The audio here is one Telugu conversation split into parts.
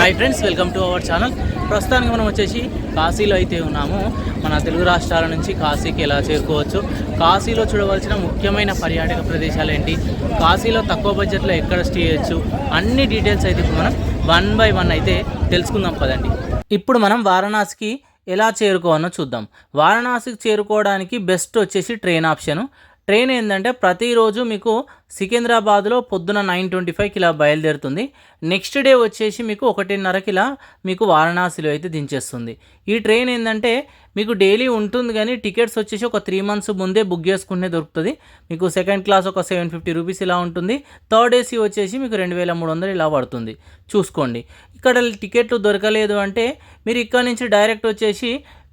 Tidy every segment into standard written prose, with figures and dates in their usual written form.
Hi friends, welcome to our channel. ప్రస్తుతానికి మనం వచ్చేసి కాశీలో అయితే ఉన్నాము. మన తెలుగు రాష్ట్రాల నుంచి కాశీకి ఎలా చేరుకోవచ్చు, కాశీలో చూడవలసిన ముఖ్యమైన పర్యాటక ప్రదేశాలు ఏంటి, కాశీలో తక్కువ బడ్జెట్లో ఎక్కడ స్టే చేయొచ్చు, అన్ని డీటెయిల్స్ అయితే ఇప్పుడు మనం 1 by 1 అయితే తెలుసుకుందాం కదండి. ఇప్పుడు మనం వారణాసికి ఎలా చేరుకోవాలో చూద్దాం. వారణాసికి చేరుకోవడానికి బెస్ట్ వచ్చేసి ట్రైన్ ఆప్షను. ట్రైన్ ఏంటంటే ప్రతిరోజు మీకు సికింద్రాబాద్లో పొద్దున 9:25కి ఇలా బయలుదేరుతుంది. నెక్స్ట్ డే వచ్చేసి మీకు 1:30కి ఇలా మీకు వారణాసిలో అయితే దించేస్తుంది. ఈ ట్రైన్ ఏంటంటే మీకు డైలీ ఉంటుంది, కానీ టికెట్స్ వచ్చేసి ఒక 3 months ముందే బుక్ చేసుకుంటే దొరుకుతుంది. మీకు సెకండ్ క్లాస్ ఒక 750 రూపీస్ ఇలా ఉంటుంది. థర్డ్ ఏసీ వచ్చేసి మీకు 2300 ఇలా పడుతుంది. చూసుకోండి. ఇక్కడ టికెట్లు దొరకలేదు అంటే మీరు ఇక్కడ నుంచి డైరెక్ట్ వచ్చేసి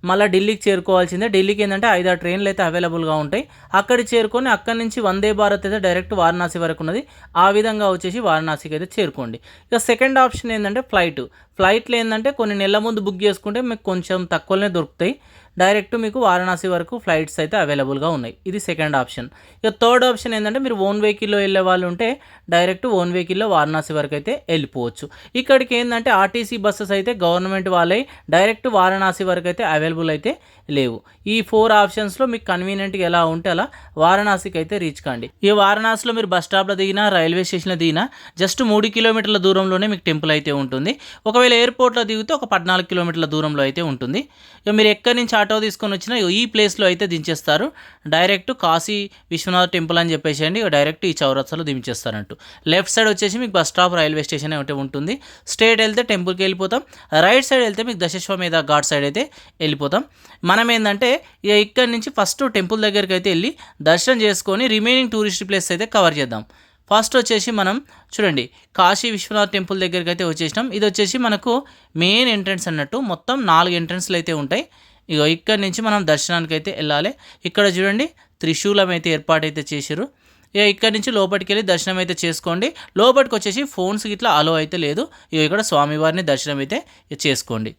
మళ్ళీ ఢిల్లీకి చేరుకోవాల్సిందే. ఢిల్లీకి ఏంటంటే 5-6 ట్రైన్లు అయితే అవైలబుల్గా ఉంటాయి. అక్కడికి చేరుకొని అక్కడి నుంచి వందే భారత్ అయితే డైరెక్ట్ వారణాసి వరకు ఉన్నది. ఆ విధంగా వచ్చేసి వారణాసికి అయితే చేరుకోండి. ఇక సెకండ్ ఆప్షన్ ఏంటంటే ఫ్లైట్లో ఏంటంటే కొన్ని నెలల ముందు బుక్ చేసుకుంటే మీకు కొంచెం తక్కువనే దొరుకుతాయి. డైరెక్ట్ మీకు వారణాసి వరకు ఫ్లైట్స్ అయితే అవైలబుల్గా ఉన్నాయి. ఇది సెకండ్ ఆప్షన్. ఇక థర్డ్ ఆప్షన్ ఏంటంటే మీరు ఓన్ వెహికల్లో వెళ్ళే వాళ్ళు ఉంటే డైరెక్ట్ ఓన్ వెహికల్లో వారణాసి వరకు అయితే వెళ్ళిపోవచ్చు. ఇక్కడికి ఏంటంటే ఆర్టీసీ బస్సెస్ అయితే గవర్నమెంట్ వాళ్ళే డైరెక్ట్ వారణాసి వరకు అయితే అవైలబుల్ అయితే లేవు. ఈ 4 ఆప్షన్స్లో మీకు కన్వీనియంట్గా ఎలా ఉంటే అలా వారణాసికి అయితే రీచ్ కాండి. ఈ వారణాసిలో మీరు బస్ స్టాప్లో దిగినా రైల్వే స్టేషన్లో దిగినా జస్ట్ 3 కిలోమీటర్ల దూరంలోనే మీకు టెంపుల్ అయితే ఉంటుంది. ఒకవేళ ఎయిర్పోర్ట్లో దిగితే ఒక 14 కిలోమీటర్ల దూరంలో అయితే ఉంటుంది. ఇక మీరు ఎక్కడి నుంచి ఆటో తీసుకొని వచ్చినా ఈ ప్లేస్లో అయితే దించేస్తారు. డైరెక్ట్ కాశీ విశ్వనాథ్ టెంపుల్ అని చెప్పేసేయండి, డైరెక్ట్ ఈ చౌరస్తాలో దించేస్తారంటూ. లెఫ్ట్ సైడ్ వచ్చేసి మీకు బస్ స్టాప్ రైల్వే స్టేషన్ అయితే ఉంటుంది. స్ట్రేట్ వెళ్తే టెంపుల్కి వెళ్ళిపోతాం. రైట్ సైడ్ వెళ్తే మీకు దశాశ్వమేధ ఘాట్ సైడ్ అయితే వెళ్ళిపోతాం. మనం ఏంటంటే ఇక ఇక్కడి నుంచి ఫస్ట్ టెంపుల్ దగ్గరికి అయితే వెళ్ళి దర్శనం చేసుకొని రిమైనింగ్ టూరిస్ట్ ప్లేస్ అయితే కవర్ చేద్దాం. ఫస్ట్ వచ్చేసి మనం చూడండి కాశీ విశ్వనాథ్ టెంపుల్ దగ్గరికి అయితే వచ్చేసినాం. ఇది వచ్చేసి మనకు మెయిన్ ఎంట్రన్స్ అన్నట్టు. మొత్తం 4 ఎంట్రన్స్లు అయితే ఉంటాయి. ఇక ఇక్కడి నుంచి మనం దర్శనానికి అయితే వెళ్ళాలి. ఇక్కడ చూడండి త్రిశూలం అయితే ఏర్పాటు అయితే చేశారు. ఇక ఇక్కడి నుంచి లోపలికి వెళ్ళి దర్శనం అయితే చేసుకోండి. లోపలికి వచ్చేసి ఫోన్స్కి ఇట్లా అలో అయితే లేదు. ఇక ఇక్కడ స్వామివారిని దర్శనం అయితే చేసుకోండి.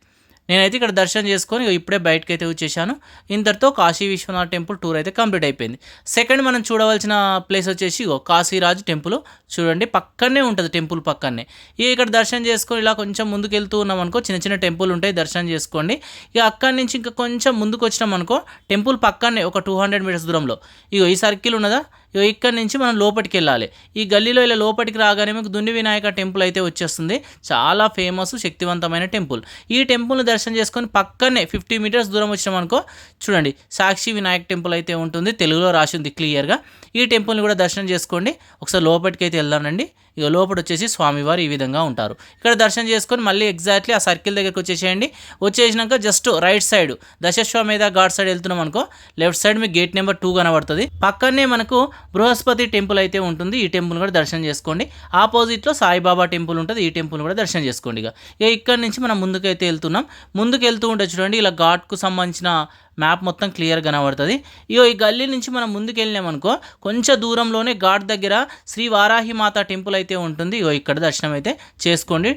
నేనైతే ఇక్కడ దర్శనం చేసుకొని ఇప్పుడే బయటకు అయితే వచ్చేసాను. ఇంతటితో కాశీ విశ్వనాథ్ టెంపుల్ టూర్ అయితే కంప్లీట్ అయిపోయింది. సెకండ్ మనం చూడవలసిన ప్లేస్ వచ్చేసి కాశీరాజ్ టెంపుల్. చూడండి పక్కనే ఉంటుంది, టెంపుల్ పక్కనే. ఇక్కడ దర్శనం చేసుకొని ఇలా కొంచెం ముందుకు వెళ్తూ ఉన్నాం అనుకో, చిన్న చిన్న టెంపుల్ ఉంటాయి, దర్శనం చేసుకోండి. ఇక అక్కడి నుంచి ఇంకా కొంచెం ముందుకు వచ్చినాం అనుకో టెంపుల్ పక్కనే ఒక 200 మీటర్స్ దూరంలో ఈ సర్కిల్ ఉన్నదా, ఇక్కడి నుంచి మనం లోపలికి వెళ్ళాలి. ఈ గల్లీలో ఇలా లోపలికి రాగానే మీకు దుండి వినాయక టెంపుల్ అయితే వచ్చేస్తుంది. చాలా ఫేమస్ శక్తివంతమైన టెంపుల్. ఈ టెంపుల్ని దర్శనం చేసుకొని పక్కనే 50 మీటర్స్ దూరం వచ్చినాం అనుకో చూడండి సాక్షి వినాయక టెంపుల్ అయితే ఉంటుంది. తెలుగులో రాసి ఉంది క్లియర్గా. ఈ టెంపుల్ని కూడా దర్శనం చేసుకోండి. ఒకసారి లోపలికి అయితే వెళ్దానండి. ఇక లోపల వచ్చేసి స్వామివారు ఈ విధంగా ఉంటారు. ఇక్కడ దర్శనం చేసుకొని మళ్ళీ ఎగ్జాక్ట్లీ ఆ సర్కిల్ దగ్గరికి వచ్చేసేయండి. వచ్చేసినాక just right side Dashashwamedh Ghat side వెళ్తున్నాం అనుకో లెఫ్ట్ సైడ్ మీకు గేట్ నెంబర్ 2 కనబడుతుంది. పక్కనే మనకు బృహస్పతి టెంపుల్ అయితే ఉంటుంది. ఈ టెంపుల్ కూడా దర్శనం చేసుకోండి. ఆపోజిట్లో సాయిబాబా టెంపుల్ ఉంటుంది. ఈ టెంపుల్ కూడా దర్శనం చేసుకోండి. ఇక ఇక్కడ నుంచి మనం ముందుకైతే వెళ్తున్నాం. ముందుకు వెళ్తూ ఉంటే చూడండి ఇలా ఘాట్కు సంబంధించిన మ్యాప్ మొత్తం క్లియర్గా కనబడుతుంది. ఈ గల్లీ నుంచి మనం ముందుకు వెళ్ళినామనుకో కొంచెం దూరంలోనే ఘాట్ దగ్గర శ్రీ వారాహి మాత టెంపుల్ అయితే ఉంటుంది. ఇక్కడ దర్శనం అయితే చేసుకోండి.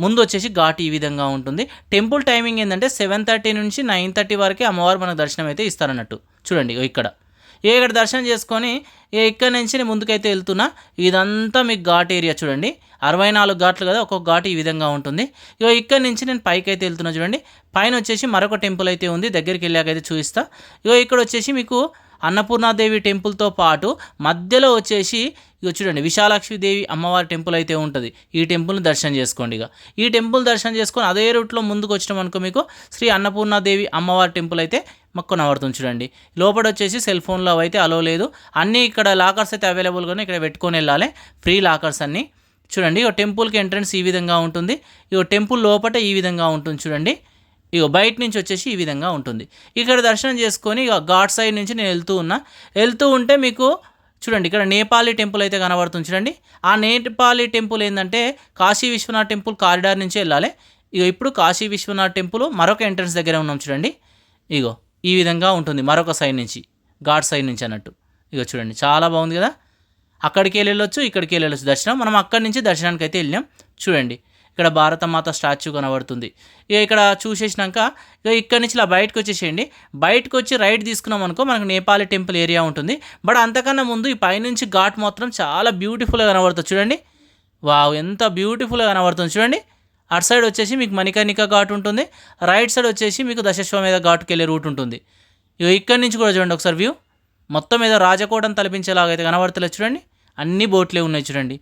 ముందు వచ్చేసి ఘాట్ ఈ విధంగా ఉంటుంది. టెంపుల్ టైమింగ్ ఏంటంటే 7:30 నుంచి 9:30 వరకే అమ్మవారు మనకు దర్శనం అయితే ఇస్తారన్నట్టు. చూడండి ఇక్కడ దర్శనం చేసుకొని ఇక్కడ నుంచి నేను ముందుకైతే వెళ్తున్నా. ఇదంతా మీకు ఘాట్ ఏరియా చూడండి. 64 ఘాట్లు కదా, ఒక్కొక్క ఘాట్ ఈ విధంగా ఉంటుంది. ఇక్కడ నుంచి నేను పైకి అయితే వెళ్తున్నా. చూడండి పైన వచ్చేసి మరొక టెంపుల్ అయితే ఉంది. దగ్గరికి వెళ్ళాకైతే చూపిస్తా. ఇక్కడ వచ్చేసి మీకు అన్నపూర్ణాదేవి టెంపుల్తో పాటు మధ్యలో వచ్చేసి చూడండి విశాలాక్షిదేవి అమ్మవారి టెంపుల్ అయితే ఉంటుంది. ఈ టెంపుల్ని దర్శనం చేసుకోండి. ఈ టెంపుల్ దర్శనం చేసుకొని అదే రూట్లో ముందుకు వచ్చినాం అనుకో మీకు శ్రీ అన్నపూర్ణాదేవి అమ్మవారి టెంపుల్ అయితే మాకు కనబడుతుంది. చూడండి లోపల వచ్చేసి సెల్ ఫోన్లో అయితే అలో లేదు. అన్నీ ఇక్కడ లాకర్స్ అయితే అవైలబుల్గానే ఇక్కడ పెట్టుకొని వెళ్ళాలి. ఫ్రీ లాకర్స్ అన్నీ. చూడండి టెంపుల్కి ఎంట్రన్స్ ఈ విధంగా ఉంటుంది. టెంపుల్ లోపల ఈ విధంగా ఉంటుంది. చూడండి బయట నుంచి వచ్చేసి ఈ విధంగా ఉంటుంది. ఇక్కడ దర్శనం చేసుకొని ఘాట్ సైడ్ నుంచి నేను వెళ్తూ ఉంటే మీకు చూడండి ఇక్కడ నేపాలీ టెంపుల్ అయితే కనబడుతుంది. చూడండి ఆ నేపాలీ టెంపుల్ ఏంటంటే కాశీ విశ్వనాథ్ టెంపుల్ కారిడార్ నుంచి వెళ్ళాలి. ఇప్పుడు కాశీ విశ్వనాథ్ టెంపుల్ మరొక ఎంట్రన్స్ దగ్గర ఉన్నాం. చూడండి ఈ విధంగా ఉంటుంది మరొక సైడ్ నుంచి, ఘాట్ సైడ్ నుంచి అన్నట్టు. చూడండి చాలా బాగుంది కదా. అక్కడికి వెళ్ళొచ్చు, ఇక్కడికి వెళ్ళొచ్చు దర్శనం. మనం అక్కడి నుంచి దర్శనానికి అయితే వెళ్ళాం. చూడండి ఇక్కడ భారతమాత స్టాచ్యూ కనబడుతుంది. ఇక్కడ చూసేసినాక ఇక్కడి నుంచి ఇలా బయటకు వచ్చేసేయండి. బయటకు వచ్చి రైట్ తీసుకున్నాం అనుకో మనకు నేపాలి టెంపుల్ ఏరియా ఉంటుంది. బట్ అంతకన్నా ముందు ఈ పైనుంచి ఘాట్ మాత్రం చాలా బ్యూటిఫుల్గా కనబడుతుంది. చూడండి వావ్ ఎంత బ్యూటిఫుల్గా కనబడుతుంది. చూడండి అటు సైడ్ వచ్చేసి మీకు మణికర్ణిక ఘాట్ ఉంటుంది, రైట్ సైడ్ వచ్చేసి మీకు దశాశ్వమేధ ఘాట్కి వెళ్ళే రూట్ ఉంటుంది. ఇక ఇక్కడి నుంచి కూడా చూడండి ఒకసారి వ్యూ, మొత్తం ఏదో రాజకోటను తలపించేలాగా అయితే కనబడతలేదు చూడండి, అన్ని బోట్లే ఉన్నాయి చూడండి.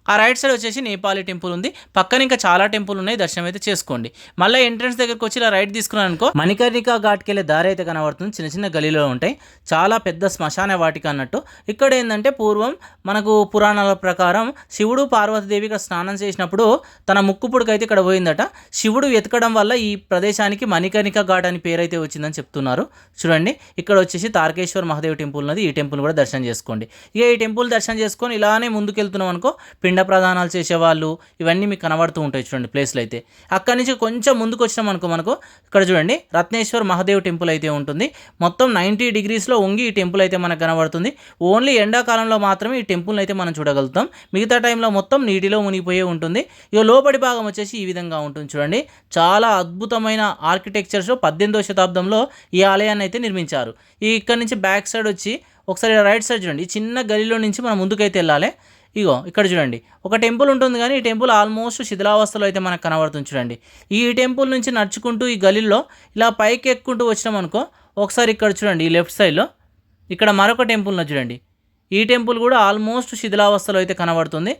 ఆ రైట్ సైడ్ వచ్చేసి నేపాలి టెంపుల్ ఉంది, పక్కన ఇంకా చాలా టెంపుల్ ఉన్నాయి, దర్శనం అయితే చేసుకోండి. మళ్ళీ ఎంట్రన్స్ దగ్గరకు వచ్చి ఇలా రైట్ తీసుకున్నాను అనుకో, మణికర్ణిక ఘాట్కి వెళ్ళే దారి అయితే కనబడుతుంది. చిన్న చిన్న గలీలో ఉంటాయి, చాలా పెద్ద శ్మశాన వాటిక అన్నట్టు. ఇక్కడ ఏంటంటే పూర్వం మనకు పురాణాల ప్రకారం శివుడు పార్వతీదేవి ఇక్కడ స్నానం చేసినప్పుడు తన ముక్కు పుడకైతే ఇక్కడ పోయిందట. శివుడు వెతకడం వల్ల ఈ ప్రదేశానికి మణికర్ణిక ఘాట్ అని పేరైతే వచ్చిందని చెప్తున్నారు. చూడండి ఇక్కడ వచ్చేసి తారకేశ్వర్ మహాదేవ్ టెంపుల్ ఉన్నది, ఈ టెంపుల్ కూడా దర్శనం చేసుకోండి. ఇక ఈ టెంపుల్ దర్శనం చేసుకొని ఇలానే ముందుకు వెళ్తున్నాం అనుకో, పిండ ప్రదానాలు చేసేవాళ్ళు ఇవన్నీ మీకు కనబడుతూ ఉంటాయి చూడండి ప్లేస్లు అయితే. అక్కడి నుంచి కొంచెం ముందుకు వచ్చినాం అనుకో, మనకు ఇక్కడ చూడండి రత్నేశ్వర్ మహాదేవ్ టెంపుల్ అయితే ఉంటుంది. మొత్తం 90 డిగ్రీస్లో వంగి ఈ టెంపుల్ అయితే మనకు కనబడుతుంది. ఓన్లీ ఎండాకాలంలో మాత్రమే ఈ టెంపుల్ని అయితే మనం చూడగలుగుతాం, మిగతా టైంలో మొత్తం నీటిలో మునిగిపోయే ఉంటుంది. ఇక లోపలి భాగం వచ్చేసి ఈ విధంగా ఉంటుంది చూడండి. చాలా అద్భుతమైన ఆర్కిటెక్చర్స్లో 18వ శతాబ్దంలో ఈ ఆలయాన్ని అయితే నిర్మించారు. ఈ ఇక్కడ నుంచి బ్యాక్ సైడ్ వచ్చి ఒకసారి రైట్ సైడ్ చూడండి, ఈ చిన్న గలీలో నుంచి మనం ముందుకైతే వెళ్ళాలి. ఇగో ఇక్కడ చూడండి ఒక టెంపుల్ ఉంటుంది, కానీ ఈ టెంపుల్ ఆల్మోస్ట్ శిథిలావస్థలో అయితే మనకు కనబడుతుంది చూడండి. ఈ టెంపుల్ నుంచి నడుచుకుంటూ ఈ గలీలో ఇలా పైకి ఎక్కుంటూ వచ్చినాం అనుకో, ఒకసారి ఇక్కడ చూడండి ఈ లెఫ్ట్ సైడ్లో ఇక్కడ మరొక టెంపుల్ ఉన్నది చూడండి. ఈ టెంపుల్ కూడా ఆల్మోస్ట్ శిథిలావస్థలో అయితే కనబడుతుంది.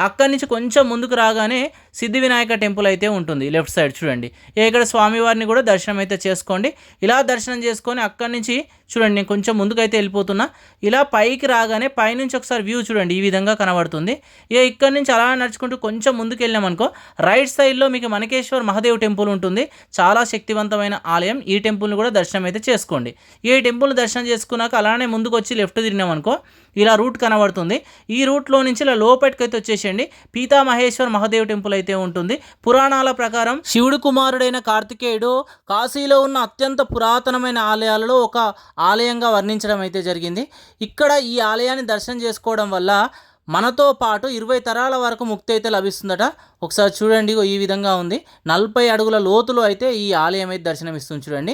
అక్కడి నుంచి కొంచెం ముందుకు రాగానే సిద్ధి వినాయక టెంపుల్ అయితే ఉంటుంది లెఫ్ట్ సైడ్ చూడండి. ఇక్కడ స్వామివారిని కూడా దర్శనం అయితే చేసుకోండి. ఇలా దర్శనం చేసుకొని అక్కడి నుంచి చూడండి నేను కొంచెం ముందుకు అయితే వెళ్ళిపోతున్నా. ఇలా పైకి రాగానే పైనుంచి ఒకసారి వ్యూ చూడండి ఈ విధంగా కనబడుతుంది. ఇక్కడి నుంచి అలా నడుచుకుంటూ కొంచెం ముందుకు వెళ్ళామనుకో, రైట్ సైడ్లో మీకు మణికేశ్వర్ మహాదేవ్ టెంపుల్ ఉంటుంది, చాలా శక్తివంతమైన ఆలయం. ఈ టెంపుల్ని కూడా దర్శనం అయితే చేసుకోండి. ఈ టెంపుల్ దర్శనం చేసుకున్నాక అలానే ముందుకు వచ్చి లెఫ్ట్ తిరిగినామనుకో, ఇలా రూట్ కనబడుతుంది. ఈ రూట్లో నుంచి ఇలా లోపలికైతే వచ్చేసేయండి, పీతామహేశ్వర్ మహాదేవ్ టెంపుల్ అయితే ఉంటుంది. పురాణాల ప్రకారం శివుడు కుమారుడైన కార్తికేయుడు కాశీలో ఉన్న అత్యంత పురాతనమైన ఆలయాలలో ఒక ఆలయంగా వర్ణించడం అయితే జరిగింది. ఇక్కడ ఈ ఆలయాన్ని దర్శనం చేసుకోవడం వల్ల మనతో పాటు 20 తరాల వరకు ముక్తి అయితే లభిస్తుందట. ఒకసారి చూడండి ఈ విధంగా ఉంది, 40 అడుగుల లోతులో అయితే ఈ ఆలయం అయితే దర్శనమిస్తుంది చూడండి.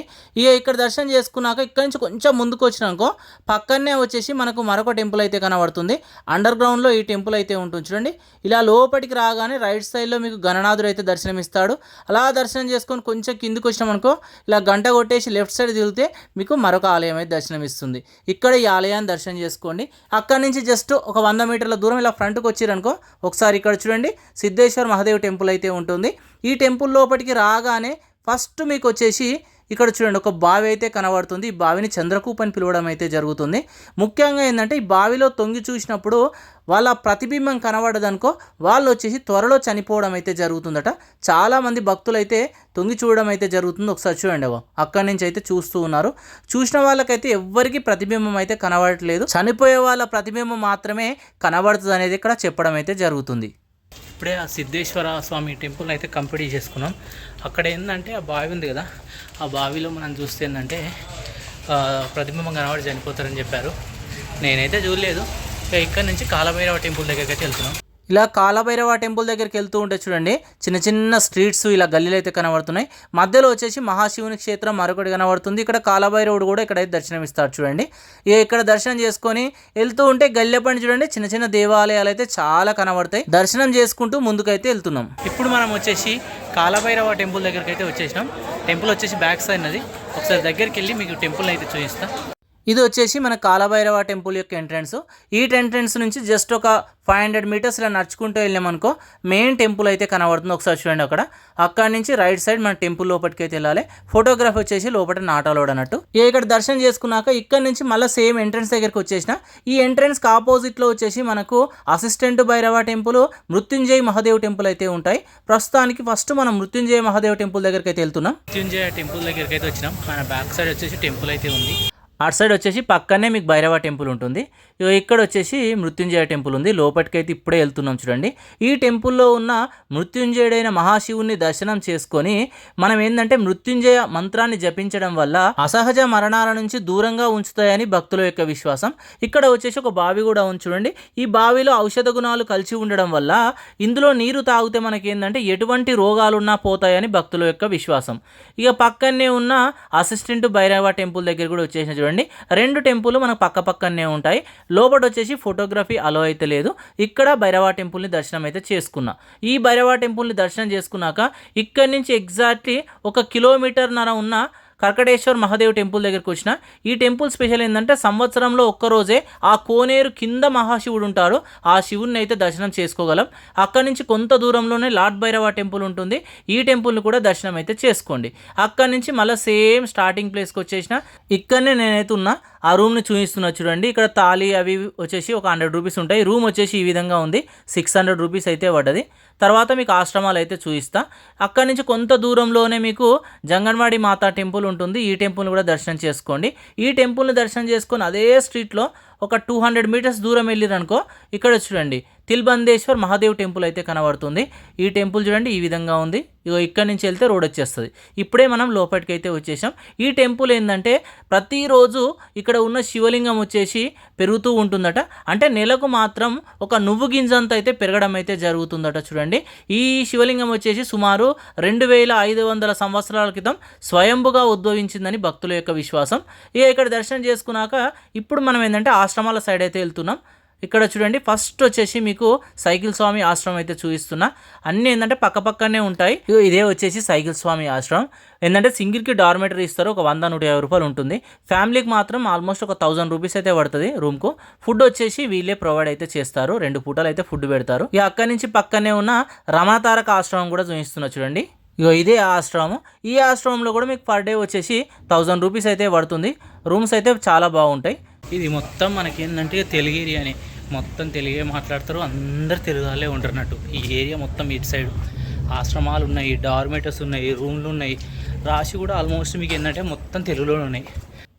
ఇక్కడ దర్శనం చేసుకున్నాక ఇక్కడి నుంచి కొంచెం ముందుకు వచ్చినాకో పక్కనే వచ్చేసి మనకు మరొక టెంపుల్ అయితే కనబడుతుంది. అండర్ గ్రౌండ్లో ఈ టెంపుల్ అయితే ఉంటుంది చూడండి. ఇలా లోపలికి రాగానే రైట్ సైడ్లో మీకు గణనాథుడు అయితే దర్శనమిస్తాడు. అలా దర్శనం చేసుకొని కొంచెం కిందికి వచ్చినామనుకో, ఇలా గంట కొట్టేసి లెఫ్ట్ సైడ్ తిరిగితే మీకు మరొక ఆలయం అయితే దర్శనమిస్తుంది. ఇక్కడ ఈ ఆలయాన్ని దర్శనం చేసుకోండి. అక్కడి నుంచి జస్ట్ ఒక 100 మీటర్ల దూరం ఇలా ఫ్రంట్కి వచ్చారనుకో, ఒకసారి ఇక్కడ చూడండి సిద్ధేశ్వర్ మహాదేవ్ టెంపుల్ అయితే ఉంటుంది. ఈ టెంపుల్ లోపలికి రాగానే ఫస్ట్ మీకు వచ్చేసి ఇక్కడ చూడండి ఒక బావి అయితే కనబడుతుంది. ఈ బావిని చంద్రకూప్ అని పిలవడం అయితే జరుగుతుంది. ముఖ్యంగా ఏంటంటే ఈ బావిలో తొంగి చూసినప్పుడు వాళ్ళ ప్రతిబింబం కనబడదనుకో, వాళ్ళు వచ్చేసి త్వరలో చనిపోవడం అయితే జరుగుతుందట. చాలామంది భక్తులు అయితే తొంగి చూడడం అయితే జరుగుతుంది. ఒకసారి చూడండి అక్కడి నుంచి అయితే చూస్తూ ఉన్నారు. చూసిన వాళ్ళకైతే ఎవ్వరికి ప్రతిబింబం అయితే కనబడట్లేదు, చనిపోయే వాళ్ళ ప్రతిబింబం మాత్రమే కనబడుతుంది అనేది ఇక్కడ చెప్పడం అయితే జరుగుతుంది. ఇప్పుడే ఆ సిద్ధేశ్వర స్వామి టెంపుల్ అయితే కంప్లీట్ చేసుకున్నాం. అక్కడ ఏంటంటే ఆ బావి ఉంది కదా, ఆ బావిలో మనం చూస్తే ఏంటంటే ప్రతిబింబం కనబడి చనిపోతారని చెప్పారు. నేనైతే చూడలేదు. ఇక్కడ నుంచి కాలభైరవ టెంపుల్ దగ్గరికి అయితే వెళ్తున్నాం. ఇలా కాలభైరవ టెంపుల్ దగ్గరికి వెళ్తూ ఉంటే చూడండి చిన్న చిన్న స్ట్రీట్స్ ఇలా గల్లీలు అయితే కనబడుతున్నాయి. మధ్యలో వచ్చేసి మహాశివుని క్షేత్రం మరొకటి కనబడుతుంది. ఇక్కడ కాలభైరవుడు కూడా ఇక్కడైతే దర్శనం ఇస్తాడు చూడండి. ఇక్కడ దర్శనం చేసుకొని వెళ్తూ ఉంటే గల్లెపండి చూడండి చిన్న చిన్న దేవాలయాలు అయితే చాలా కనబడతాయి. దర్శనం చేసుకుంటూ ముందుకైతే వెళ్తున్నాం. ఇప్పుడు మనం వచ్చేసి కాలభైరవ టెంపుల్ దగ్గరికి అయితే వచ్చేసినాం. టెంపుల్ వచ్చేసి బ్యాక్ సైడ్ ఉన్నది. ఒకసారి దగ్గరికి వెళ్ళి మీకు టెంపుల్ అయితే చూపిస్తాం. ఇది వచ్చేసి మన కాలభైరవ టెంపుల్ యొక్క ఎంట్రన్స్. ఈ ఎంట్రన్స్ నుంచి జస్ట్ ఒక 500 మీటర్స్ ఇలా నడుచుకుంటూ వెళ్ళామనుకో మెయిన్ టెంపుల్ అయితే కనబడుతుంది. ఒకసారి చూడండి అక్కడి నుంచి రైట్ సైడ్ మన టెంపుల్ లోపలికి అయితే వెళ్ళాలి. ఫోటోగ్రఫీ వచ్చేసి లోపల నాటాలోడ్ అన్నట్టు. ఇక్కడ దర్శనం చేసుకున్నాక ఇక్కడ నుంచి మళ్ళీ సేమ్ ఎంట్రన్స్ దగ్గరికి వచ్చేసిన. ఈ ఎంట్రన్స్కి ఆపోజిట్లో వచ్చేసి మనకు అసిస్టెంట్ భైరవ టెంపుల్, మృత్యుంజయ మహాదేవ్ టెంపుల్ అయితే ఉంటాయి. ప్రస్తుతానికి ఫస్ట్ మనం మృత్యుంజయ మహాదేవ్ టెంపుల్ దగ్గరికి అయితే వెళ్తున్నాం. మృత్యుంజయ టెంపుల్ దగ్గరికి అయితే వచ్చినాం. మన బ్యాక్ సైడ్ వచ్చేసి టెంపుల్ అయితే ఉంది. అటు సైడ్ వచ్చేసి పక్కనే మీకు భైరవ టెంపుల్ ఉంటుంది. ఇక్కడ వచ్చేసి మృత్యుంజయ టెంపుల్ ఉంది. లోపలికైతే ఇప్పుడే వెళ్తున్నాం చూడండి. ఈ టెంపుల్లో ఉన్న మృత్యుంజయుడైన మహాశివుని దర్శనం చేసుకొని మనం ఏంటంటే మృత్యుంజయ మంత్రాన్ని జపించడం వల్ల అసహజ మరణాల నుంచి దూరంగా ఉంచుతాయని భక్తుల యొక్క విశ్వాసం. ఇక్కడ వచ్చేసి ఒక బావి కూడా ఉంది చూడండి. ఈ బావిలో ఔషధ గుణాలు కలిసి ఉండడం వల్ల ఇందులో నీరు తాగితే మనకి ఏంటంటే ఎటువంటి రోగాలున్నా పోతాయని భక్తుల యొక్క విశ్వాసం. ఇక పక్కనే ఉన్న అసిస్టెంట్ భైరవ టెంపుల్ దగ్గర కూడా వచ్చేసిన చూడండి. 2 టెంపుల్ మనకు పక్క పక్కనే ఉంటాయి. లోపల వచ్చేసి ఫోటోగ్రఫీ అలో అయితే లేదు. ఇక్కడ భైరవ టెంపుల్ని దర్శనం అయితే చేసుకున్నా. ఈ భైరవ టెంపుల్ని దర్శనం చేసుకున్నాక ఇక్కడి నుంచి ఎగ్జాక్ట్లీ 1 కిలోమీటర్న్నర ఉన్న కర్కటేశ్వర్ మహాదేవ్ టెంపుల్ దగ్గరికి వచ్చిన. ఈ టెంపుల్ స్పెషల్ ఏంటంటే సంవత్సరంలో ఒక్కరోజే ఆ కోనేరు కింద మహాశివుడు ఉంటాడు. ఆ శివుడిని అయితే దర్శనం చేసుకోగలం. అక్కడి నుంచి కొంత దూరంలోనే లార్డ్ భైరవ టెంపుల్ ఉంటుంది. ఈ టెంపుల్ని కూడా దర్శనం అయితే చేసుకోండి. అక్కడి నుంచి మళ్ళీ సేమ్ స్టార్టింగ్ ప్లేస్కి వచ్చేసిన. ఇక్కడనే నేనైతే ఉన్నా. ఆ రూమ్ని చూపిస్తున్నా చూడండి. ఇక్కడ తాళి అవి వచ్చేసి ఒక 100 రూపీస్ ఉంటాయి. రూమ్ వచ్చేసి ఈ విధంగా ఉంది. 600 రూపీస్ అయితే పడ్డది. తర్వాత మీకు ఆశ్రమాలు అయితే చూపిస్తా. అక్కడి నుంచి కొంత దూరంలోనే మీకు జంగన్వాడి మాతా టెంపుల్ ఉంటుంది. ఈ టెంపుల్ని కూడా దర్శనం చేసుకోండి. ఈ టెంపుల్ని దర్శనం చేసుకొని అదే స్ట్రీట్లో ఒక 200 మీటర్స్ దూరం వెళ్ళిరనుకో ఇక్కడ చూడండి తిల్బందేశ్వర్ మహాదేవ్ టెంపుల్ అయితే కనబడుతుంది. ఈ టెంపుల్ చూడండి ఈ విధంగా ఉంది. ఇగో ఇక్కడి నుంచి వెళ్తే రోడ్ వచ్చేస్తుంది. ఇప్పుడే మనం లోపలికి అయితే వచ్చేసాం. ఈ టెంపుల్ ఏంటంటే ప్రతిరోజు ఇక్కడ ఉన్న శివలింగం వచ్చేసి పెరుగుతూ ఉంటుందట. అంటే నెలకు మాత్రం ఒక నువ్వు గింజంత అయితే పెరగడం అయితే జరుగుతుందట. చూడండి ఈ శివలింగం వచ్చేసి సుమారు 2500 సంవత్సరాల క్రితం స్వయంభుగా ఉద్భవించిందని భక్తుల యొక్క విశ్వాసం. ఇక ఇక్కడ దర్శనం చేసుకున్నాక ఇప్పుడు మనం ఏంటంటే ఆశ్రమాల సైడ్ అయితే వెళ్తున్నాం. ఇక్కడ చూడండి ఫస్ట్ వచ్చేసి మీకు సైకిల్ స్వామి ఆశ్రమం అయితే చూపిస్తున్నా. అన్నీ ఏంటంటే పక్కనే ఉంటాయి. ఇదే వచ్చేసి సైకిల్ స్వామి ఆశ్రమం. ఏంటంటే సింగిల్కి డార్మెటరీ ఇస్తారు. ఒక 100-150 రూపాయలు ఉంటుంది. ఫ్యామిలీకి మాత్రం ఆల్మోస్ట్ ఒక 1000 రూపీస్ అయితే పడుతుంది రూమ్కు. ఫుడ్ వచ్చేసి వీళ్ళే ప్రొవైడ్ అయితే చేస్తారు. 2 పూటలు అయితే ఫుడ్ పెడతారు. ఇక అక్కడి నుంచి పక్కనే ఉన్న రమాతారక ఆశ్రమం కూడా చూపిస్తున్నా చూడండి. ఇగో ఇదే ఆశ్రమం. ఈ ఆశ్రమంలో కూడా మీకు పర్ డే వచ్చేసి 1000 రూపీస్ అయితే పడుతుంది. రూమ్స్ అయితే చాలా బాగుంటాయి. ఇది మొత్తం మనకి ఏంటంటే తెలుగు ఏరియా అని మొత్తం తెలుగే మాట్లాడతారు. అందరు తెలుగు వాళ్ళే ఉంటున్నట్టు. ఈ ఏరియా మొత్తం ఇటు సైడ్ ఆశ్రమాలు ఉన్నాయి, డార్మేటర్స్ ఉన్నాయి, రూమ్లు ఉన్నాయి. రాశి కూడా ఆల్మోస్ట్ మీకు ఏంటంటే మొత్తం తెలుగులోనే ఉన్నాయి.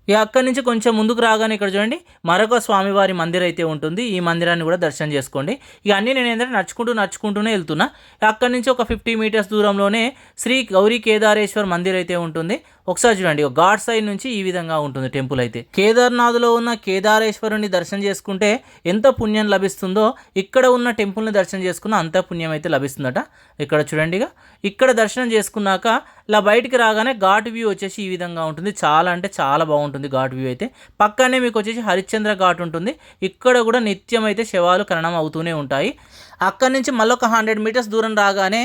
ఇక అక్కడి నుంచి కొంచెం ముందుకు రాగానే ఇక్కడ చూడండి మరొక స్వామివారి మందిరం అయితే ఉంటుంది. ఈ మందిరాన్ని కూడా దర్శనం చేసుకోండి. ఇక అన్నీ నేను ఏంటంటే నడుచుకుంటూనే వెళ్తున్నా. అక్కడి నుంచి ఒక 50 మీటర్స్ దూరంలోనే శ్రీ గౌరీ కేదారేశ్వర్ మందిర్ అయితే ఉంటుంది. ఒకసారి చూడండి ఘాట్ సైడ్ నుంచి ఈ విధంగా ఉంటుంది టెంపుల్ అయితే. కేదార్నాథ్లో ఉన్న కేదారేశ్వరుని దర్శనం చేసుకుంటే ఎంత పుణ్యం లభిస్తుందో ఇక్కడ ఉన్న టెంపుల్ని దర్శనం చేసుకున్న అంత పుణ్యం అయితే లభిస్తుందట. ఇక్కడ చూడండి ఇక్కడ దర్శనం చేసుకున్నాక ఇలా బయటికి రాగానే ఘాట్ వ్యూ వచ్చేసి ఈ విధంగా ఉంటుంది. చాలా అంటే చాలా బాగుంటుంది ఘాట్ వ్యూ అయితే. పక్కనే మీకు వచ్చేసి హరిశ్చంద్ర ఘాట్ ఉంటుంది. ఇక్కడ కూడా నిత్యం అయితే శవాలు ఖననం అవుతూనే ఉంటాయి. అక్కడి నుంచి మళ్ళీ ఒక 100 మీటర్స్ దూరం రాగానే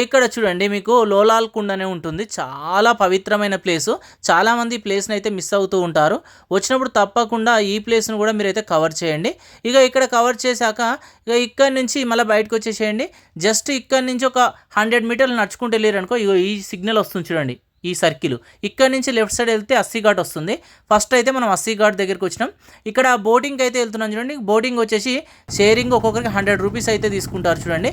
ఇక్కడ చూడండి మీకు లోలాల్ కుండ్ అనే ఉంటుంది. చాలా పవిత్రమైన ప్లేసు. చాలామంది ఈ ప్లేస్ని అయితే మిస్ అవుతూ ఉంటారు. వచ్చినప్పుడు తప్పకుండా ఈ ప్లేస్ను కూడా మీరైతే కవర్ చేయండి. ఇక ఇక్కడ కవర్ చేశాక ఇక్కడి నుంచి మళ్ళీ బయటకు వచ్చేసేయండి. జస్ట్ ఇక్కడి నుంచి ఒక 100 మీటర్లు నడుచుకుంటూ వెళ్ళారనుకో ఇగో ఈ సిగ్నల్ వస్తుంది చూడండి ఈ సర్కిల్. ఇక్కడ నుంచి లెఫ్ట్ సైడ్ వెళ్తే అస్సీ ఘాట్ వస్తుంది. ఫస్ట్ అయితే మనం అస్సీ ఘాట్ దగ్గరికి వచ్చినాం. ఇక్కడ బోటింగ్ అయితే వెళ్తున్నాం చూడండి. బోటింగ్ వచ్చేసి షేరింగ్ ఒక్కొక్కరికి 100 రూపీస్ అయితే తీసుకుంటారు చూడండి.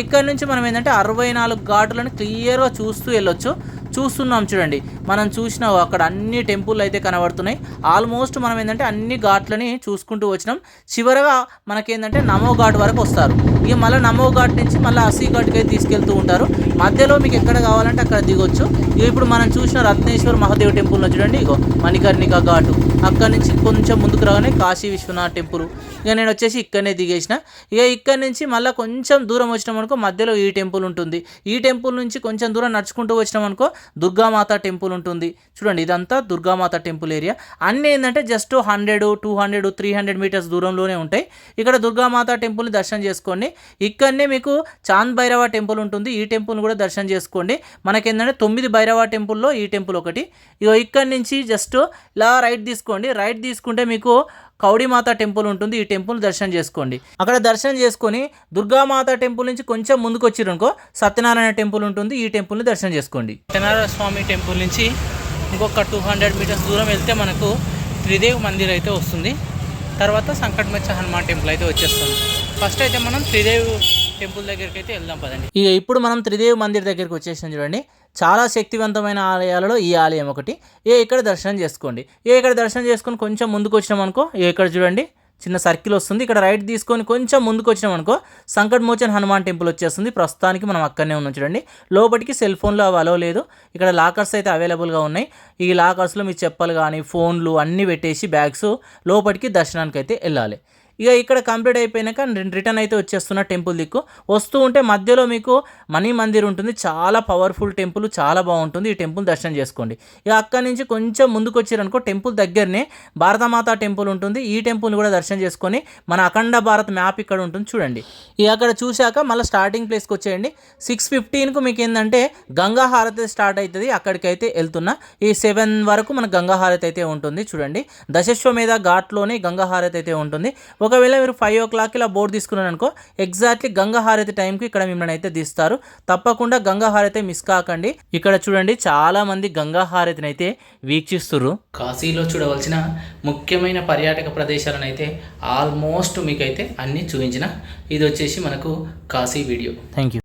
ఇక్కడ నుంచి మనం ఏంటంటే 64 ఘాటులను క్లియర్గా చూస్తూ వెళ్ళొచ్చు. చూస్తున్నాం చూడండి. మనం చూసిన అక్కడ అన్ని టెంపుల్ అయితే కనబడుతున్నాయి. ఆల్మోస్ట్ మనం ఏంటంటే అన్ని ఘాట్లని చూసుకుంటూ వచ్చినాం. చివరగా మనకేంటంటే నమో ఘాట్ వరకు వస్తారు. ఇక మళ్ళీ నమో ఘాట్ నుంచి మళ్ళీ అస్సీ ఘాట్కి అయితే తీసుకెళ్తూ ఉంటారు. మధ్యలో మీకు ఎక్కడ కావాలంటే అక్కడ దిగొచ్చు. ఇప్పుడు మనం చూసిన రత్నేశ్వర్ మహాదేవ్ టెంపుల్లో చూడండి ఇగో మణికర్ణిక ఘాటు. అక్కడి నుంచి కొంచెం ముందుకు రాగానే కాశీ విశ్వనాథ్ టెంపుల్. ఇక నేను వచ్చేసి ఇక్కడనే దిగేసిన. ఇక ఇక్కడి నుంచి మళ్ళీ కొంచెం దూరం వచ్చినాం అనుకో మధ్యలో ఈ టెంపుల్ ఉంటుంది. ఈ టెంపుల్ నుంచి కొంచెం దూరం నడుచుకుంటూ వచ్చినాం అనుకో దుర్గామాత టెంపుల్ ఉంటుంది. చూడండి ఇదంతా దుర్గామాత టెంపుల్ ఏరియా. అన్నీ ఏంటంటే జస్ట్ 100, 200, 300 మీటర్స్ దూరంలోనే ఉంటాయి. ఇక్కడ దుర్గామాత టెంపుల్ని దర్శనం చేసుకోండి. ఇక్కడనే మీకు చాంద్ భైరవ టెంపుల్ ఉంటుంది. ఈ టెంపుల్ని కూడా దర్శనం చేసుకోండి. మనకేంటంటే 9 భైరవ టెంపుల్లో ఈ టెంపుల్ ఒకటి. ఇక ఇక్కడి నుంచి జస్ట్ ఇలా రైట్ తీసుకోండి. రైట్ తీసుకుంటే మీకు కౌడిమాత టెంపుల్ ఉంటుంది. ఈ టెంపుల్ దర్శనం చేసుకోండి. అక్కడ దర్శనం చేసుకొని దుర్గామాత టెంపుల్ నుంచి కొంచెం ముందుకు వచ్చిరనుకో సత్యనారాయణ టెంపుల్ ఉంటుంది. ఈ టెంపుల్ని దర్శనం చేసుకోండి. సత్యనారాయణ స్వామి టెంపుల్ నుంచి ఇంకొక 200 మీటర్స్ దూరం వెళ్తే మనకు త్రిదేవ్ మందిర్ అయితే వస్తుంది. తర్వాత సంకటమచ్చ హనుమాన్ టెంపుల్ అయితే వచ్చేస్తుంది. ఫస్ట్ అయితే మనం త్రిదేవ్ టెంపుల్ దగ్గరికి అయితే వెళ్దాం పదండి. ఇక ఇప్పుడు మనం త్రిదేవ్ మందిర్ దగ్గరికి వచ్చేసాం చూడండి. చాలా శక్తివంతమైన ఆలయాలలో ఈ ఆలయం ఒకటి. ఇక్కడ దర్శనం చేసుకోండి. ఇక్కడ దర్శనం చేసుకొని కొంచెం ముందుకు వచ్చినాం అనుకో ఇక్కడ చూడండి చిన్న సర్కిల్ వస్తుంది. ఇక్కడ రైట్ తీసుకొని కొంచెం ముందుకు వచ్చినాం అనుకో సంకట్ మోచన్ హనుమాన్ టెంపుల్ వచ్చేస్తుంది. ప్రస్తుతానికి మనం అక్కడనే ఉన్నాం చూడండి. లోపలికి సెల్ ఫోన్లో అలో లేదు. ఇక్కడ లాకర్స్ అయితే అవైలబుల్గా ఉన్నాయి. ఈ లాకర్స్లో మీ చెప్పలు కానీ ఫోన్లు అన్నీ పెట్టేసి బ్యాగ్స్ లోపలికి దర్శనానికి అయితే వెళ్ళాలి. ఇక ఇక్కడ కంప్లీట్ అయిపోయినాక రిటర్న్ అయితే వచ్చేస్తున్న టెంపుల్ దిక్కు. వస్తూ ఉంటే మధ్యలో మీకు మణి మందిర్ ఉంటుంది, చాలా పవర్ఫుల్ టెంపుల్, చాలా బాగుంటుంది. ఈ టెంపుల్ దర్శనం చేసుకోండి. ఇక అక్కడి నుంచి కొంచెం ముందుకు వచ్చారనుకో టెంపుల్ దగ్గరనే భారతమాత టెంపుల్ ఉంటుంది. ఈ టెంపుల్ కూడా దర్శనం చేసుకొని మన అఖండ భారత్ మ్యాప్ ఇక్కడ ఉంటుంది చూడండి. ఇక అక్కడ చూశాక మళ్ళీ స్టార్టింగ్ ప్లేస్కి వచ్చేయండి. 6:15కు మీకు ఏంటంటే గంగా హారతి స్టార్ట్ అవుతుంది. అక్కడికైతే వెళ్తున్నా. ఈ 7 వరకు మన గంగా హారతి అయితే ఉంటుంది చూడండి. దశశ్వమేధ ఘాట్లోనే గంగా హారతి అయితే ఉంటుంది. ఒకవేళ మీరు 5 o'clock ఇలా బోర్డు తీసుకున్నారు అనుకో ఎగ్జాక్ట్లీ గంగా హారతి టైంకి ఇక్కడ మిమ్మల్ని అయితే తీస్తారు. తప్పకుండా గంగా హారతి మిస్ కాకండి. ఇక్కడ చూడండి చాలా మంది గంగా హారతిని అయితే వీక్షిస్తున్నారు. కాశీలో చూడవలసిన ముఖ్యమైన పర్యాటక ప్రదేశాలను అయితే ఆల్మోస్ట్ మీకైతే అన్నీ చూపించిన. ఇది వచ్చేసి మనకు కాశీ వీడియో. Thank you.